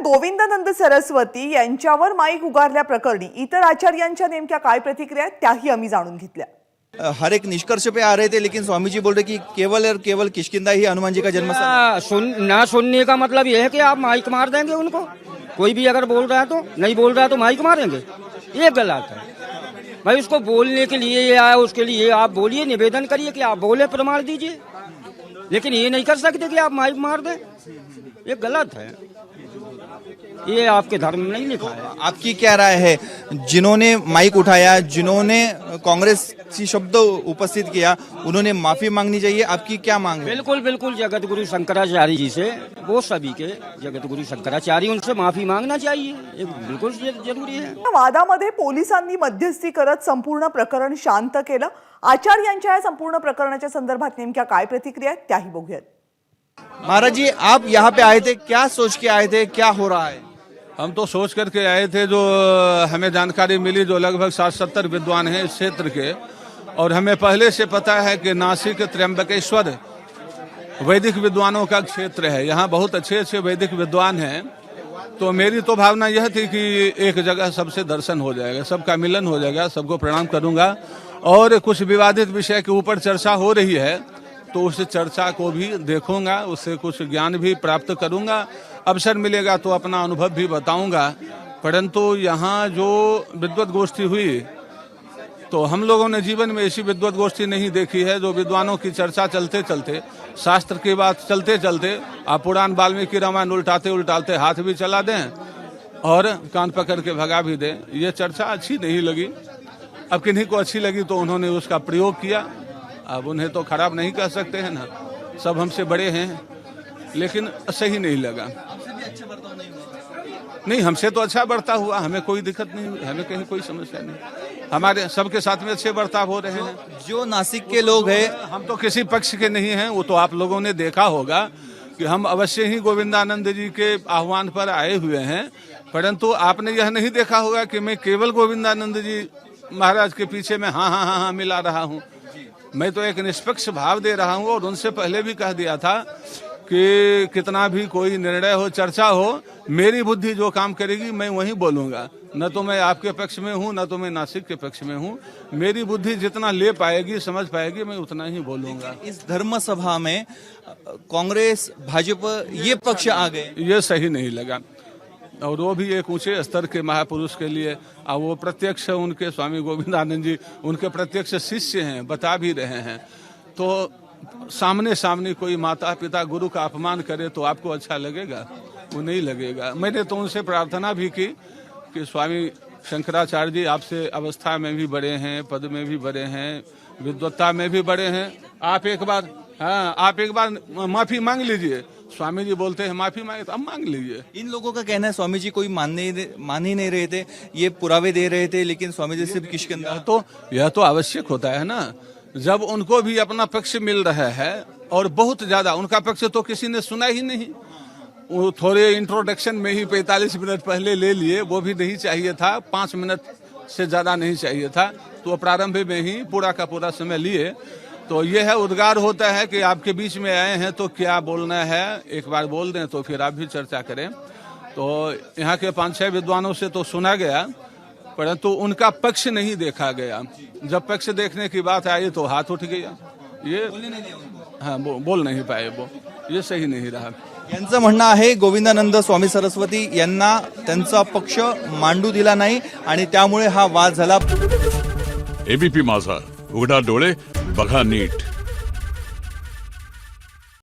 गोविंदानंद सरस्वती यांच्यावर माईक उगारल्याप्रकरणी इतर आचार्यांच्या नेमक्या काय प्रतिक्रिया आहेत त्याही आम्ही जाणून घेतल्या। हर एक निष्कर्ष पे आ रहे थे, लेकिन स्वामी जी बोल रहे कि केवल और केवल किष्किंधा ही हनुमान जी का जन्म ना सुनने का मतलब यह है कि आप माइक मार देंगे उनको। कोई भी अगर बोल रहा है तो नहीं बोल रहा है तो माइक मारेंगे, ये गलत है भाई। उसको बोलने के लिए ये आया, उसके लिए आप बोलिए, निवेदन करिए कि आप बोले, प्रमाण दीजिए, लेकिन ये नहीं कर सकते कि आप माइक मार दें, ये गलत है, ये आपके धर्म में नहीं लिखा है। आपकी क्या राय है, जिन्होंने माइक उठाया, जिन्होंने कांग्रेस की शब्द उपस्थित किया, उन्होंने माफी मांगनी चाहिए, आपकी क्या मांग है? बिल्कुल बिल्कुल, जगत गुरु शंकराचार्य जी से, वो सभी के जगत गुरु शंकराचार्य, उनसे माफी मांगना चाहिए, ये बिल्कुल जरूरी है। वादामध्ये पोलिसांनी मध्यस्थी करत संपूर्ण प्रकरण शांत केलं। आचार्यांच्या या संपूर्ण प्रकरणाच्या संदर्भात नेमक्या काय प्रतिक्रिया आहेत त्याही बघूयात। महाराज जी, आप यहाँ पे आए थे, क्या सोच के आए थे, क्या हो रहा है? हम तो सोच करके आए थे, जो हमें जानकारी मिली, जो लगभग 60-70 विद्वान हैं इस क्षेत्र के, और हमें पहले से पता है कि नासिक त्र्यंबकेश्वर वैदिक विद्वानों का क्षेत्र है, यहाँ बहुत अच्छे अच्छे वैदिक विद्वान हैं। तो मेरी तो भावना यह थी कि एक जगह सबसे दर्शन हो जाएगा, सबका मिलन हो जाएगा, सबको प्रणाम करूंगा, और कुछ विवादित विषय के ऊपर चर्चा हो रही है तो उस चर्चा को भी देखूंगा, उससे कुछ ज्ञान भी प्राप्त करूंगा, अवसर मिलेगा तो अपना अनुभव भी बताऊंगा। परंतु यहाँ जो विद्वत गोष्ठी हुई, तो हम लोगों ने जीवन में ऐसी विद्वत गोष्ठी नहीं देखी है, जो विद्वानों की चर्चा चलते चलते, शास्त्र की बात चलते चलते, आप पुराण वाल्मीकि रामायण उल्टाते उल्टाते हाथ भी चला दें और कान पकड़ के भगा भी दें। ये चर्चा अच्छी नहीं लगी। अब किन्हीं को अच्छी लगी तो उन्होंने उसका प्रयोग किया, अब उन्हें तो खराब नहीं कह सकते हैं ना, सब हमसे बड़े हैं, लेकिन सही नहीं लगा। नहीं, हमसे तो अच्छा बर्ताव हुआ, हमें कोई दिक्कत नहीं हुई, हमें कहीं कोई समस्या नहीं, हमारे सबके साथ में अच्छे बर्ताव हो रहे हैं। जो नासिक के लोग हैं, हम तो किसी पक्ष के नहीं हैं, वो तो आप लोगों ने देखा होगा कि हम अवश्य ही गोविंदानंद जी के आह्वान पर आए हुए हैं, परंतु आपने यह नहीं देखा होगा कि मैं केवल गोविंदानंद जी महाराज के पीछे में हाँ हाँ हाँ हाँ मिला रहा हूँ। मैं तो एक निष्पक्ष भाव दे रहा हूँ, और उनसे पहले भी कह दिया था कि कितना भी कोई निर्णय हो, चर्चा हो, मेरी बुद्धि जो काम करेगी मैं वही बोलूंगा। न तो मैं आपके पक्ष में हूँ, न तो मैं नासिक के पक्ष में हूँ। मेरी बुद्धि जितना ले पाएगी, समझ पाएगी, मैं उतना ही बोलूंगा। इस धर्म सभा में कांग्रेस, भाजपा ये पक्ष आ गए, ये सही नहीं लगा, और वो भी एक ऊंचे स्तर के महापुरुष के लिए। और वो प्रत्यक्ष उनके स्वामी गोविंदानंद जी उनके प्रत्यक्ष शिष्य हैं, बता भी रहे हैं। तो सामने सामने कोई माता पिता गुरु का अपमान करे तो आपको अच्छा लगेगा? वो नहीं लगेगा। मैंने तो उनसे प्रार्थना भी की कि स्वामी शंकराचार्य जी आपसे अवस्था में भी बड़े हैं, पद में भी बड़े हैं, विद्वत्ता में भी बड़े हैं, आप एक बार माफी मांग लीजिए। स्वामी जी बोलते हैं माफी मांगे तो अब मांग लीजिए। इन लोगों का कहना है स्वामी जी कोई मान ही नहीं रहे थे, ये पुरावे दे रहे थे, लेकिन स्वामी जी सिर्फ किष्किंधा। तो यह तो आवश्यक होता है ना, जब उनको भी अपना पक्ष मिल रहा है, और बहुत ज्यादा उनका पक्ष तो किसी ने सुना ही नहीं। वो थोड़े इंट्रोडक्शन में ही 45 मिनट पहले ले लिए, वो भी नहीं चाहिए था, 5 मिनट से ज्यादा नहीं चाहिए था, तो प्रारंभ में ही पूरा का पूरा समय लिए। तो यह है, उद्गार होता है कि आपके बीच में आए हैं तो क्या बोलना है, एक बार बोल दें तो फिर आप भी चर्चा करें। तो यहाँ के 5-6 विद्वानों से तो सुना गया, परंतु उनका पक्ष नहीं देखा गया। जब पक्ष देखने की बात आई तो हाथ उठ गया, ये हाँ बोल नहीं पाए, वो ये सही नहीं रहा। यांचं म्हणणं आहे गोविंदानंद स्वामी सरस्वती यांना त्यांचा पक्ष मांडू दिला नाही आणि त्यामुळे हा वाद झाला। एबीपी माझा, उघडा डोळे बघा नीट।